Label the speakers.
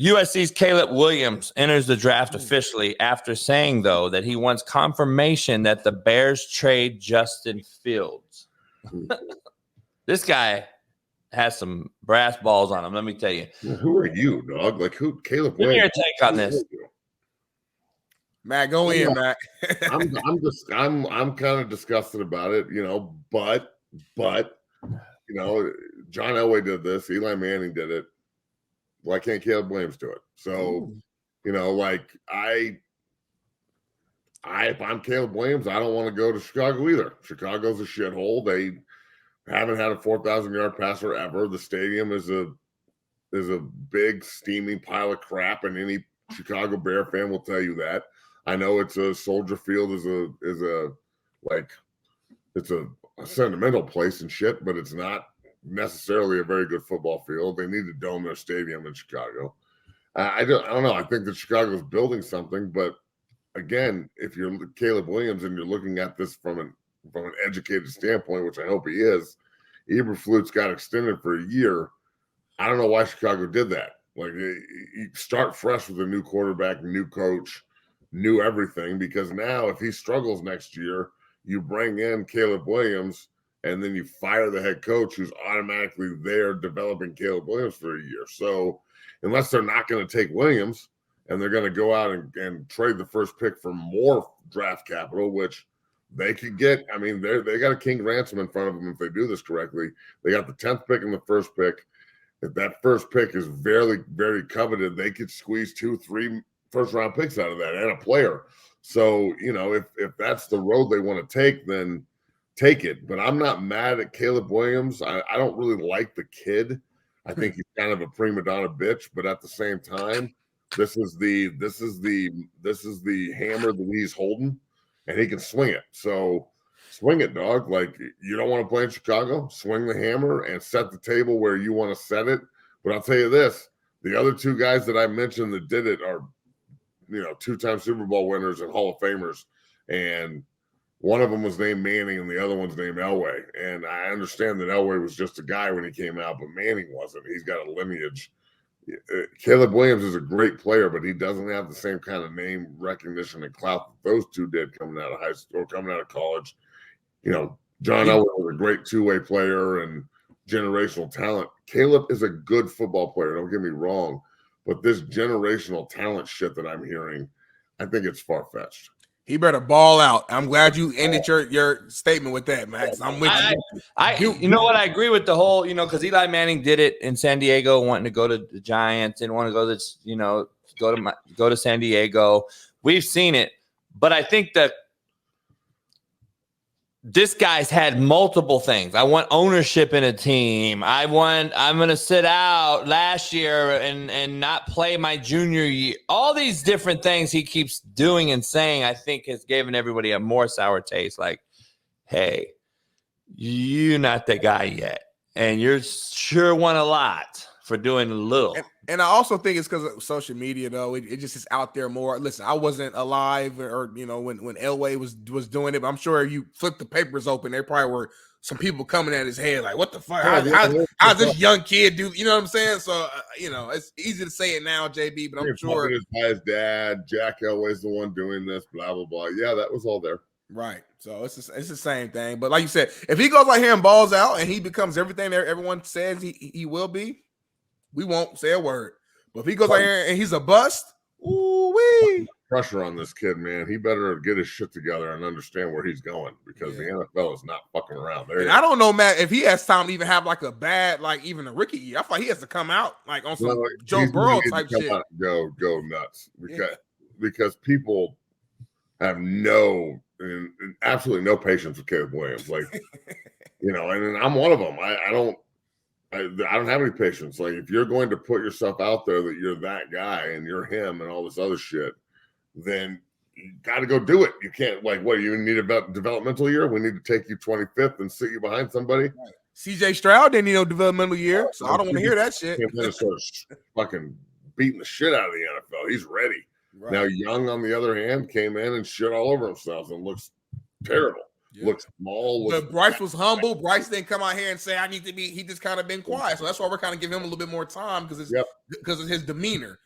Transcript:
Speaker 1: USC's Caleb Williams enters the draft officially after saying, though, that he wants confirmation that the Bears trade Justin Fields. This guy has some brass balls on him, let me tell you.
Speaker 2: Who are you, dog? Like, who? Caleb
Speaker 1: Give me
Speaker 2: Williams.
Speaker 1: your take on this.
Speaker 3: Matt, go in, Matt.
Speaker 2: I'm kind of disgusted about it, but John Elway did this, Eli Manning did it. Why can't Caleb Williams do it? So, if I'm Caleb Williams, I don't want to go to Chicago either. Chicago's a shithole. They haven't had a 4,000-yard passer ever. The stadium is a big steaming pile of crap, and any Chicago Bear fan will tell you that. I know it's a Soldier Field is a sentimental place and shit, but it's not necessarily a very good football field. They need to dome their stadium in Chicago. I don't know. I think that Chicago's building something, but again, if you're Caleb Williams and you're looking at this from an educated standpoint, which I hope he is, Eberflus got extended for a year. I don't know why Chicago did that. Like, you start fresh with a new quarterback, new coach, new everything, because now if he struggles next year, you bring in Caleb Williams and then you fire the head coach who's automatically there developing Caleb Williams for a year. So unless they're not going to take Williams and they're going to go out and trade the first pick for more draft capital, which they could get. I mean, they got a king ransom in front of them if they do this correctly. They got the 10th pick and the first pick. If that first pick is very, very coveted, they could squeeze 2-3 first-round picks out of that and a player. So, if that's the road they want to take, then take it. But I'm not mad at Caleb Williams. I don't really like the kid. I think he's kind of a prima donna bitch, but at the same time, this is the hammer that he's holding, and he can swing it. So swing it, dog. Like, you don't want to play in Chicago? Swing the hammer and set the table where you want to set it. But I'll tell you this, the other two guys that I mentioned that did it are, two-time Super Bowl winners and Hall of Famers. And one of them was named Manning and the other one's named Elway. And I understand that Elway was just a guy when he came out, but Manning wasn't. He's got a lineage. Caleb Williams is a great player, but he doesn't have the same kind of name recognition and clout that those two did coming out of high school or coming out of college. John Elway was a great two-way player and generational talent. Caleb is a good football player, don't get me wrong, but this generational talent shit that I'm hearing, I think it's far-fetched.
Speaker 3: He better ball out. I'm glad you ended your statement with that, Max. I'm with you.
Speaker 1: You know what? I agree with the whole, because Eli Manning did it in San Diego, wanting to go to the Giants, didn't want to go to, go to San Diego. We've seen it, but I think that this guy's had multiple things. I want ownership in a team. I'm going to sit out last year and not play my junior year. All these different things he keeps doing and saying, I think has given everybody a more sour taste. Like, hey, you're not the guy yet. And you're sure won a lot for doing a little.
Speaker 3: And I also think it's because of social media, though. It just is out there more. Listen, I wasn't alive or when Elway was doing it, but I'm sure you flipped the papers open, there probably were some people coming at his head like, what the fuck? How's this young kid do? You know what I'm saying? So, it's easy to say it now, JB, but I'm sure.
Speaker 2: By his dad, Jack Elway's the one doing this, blah, blah, blah. Yeah, that was all there.
Speaker 3: Right. So it's the same thing. But like you said, if he goes out here and balls out and he becomes everything that everyone says he will be, we won't say a word. But if he goes out here and he's a bust, ooh-wee.
Speaker 2: Pressure on this kid, man. He better get his shit together and understand where he's going because the NFL is not fucking around. I don't
Speaker 3: know, Matt, if he has time to even have like a bad, like even a rookie year. I thought he has to come out like on some Joe Burrow type shit.
Speaker 2: Go nuts because people have absolutely no patience with Caleb Williams. Like, and I'm one of them. I don't have any patience. Like, if you're going to put yourself out there that you're that guy and you're him and all this other shit, then you got to go do it. You can't, like, what, you need a developmental year? We need to take you 25th and sit you behind somebody?
Speaker 3: Right. CJ Stroud didn't need no developmental year, so I don't want to hear that shit.
Speaker 2: Minnesota's fucking beating the shit out of the NFL. He's ready. Right. Now, Young, on the other hand, came in and shit all over himself and looks terrible. Yeah. Looks small.
Speaker 3: But Bryce was humble. Bryce didn't come out here and say, I need to be. He just kind of been quiet. So that's why we're kind of giving him a little bit more time because of his demeanor.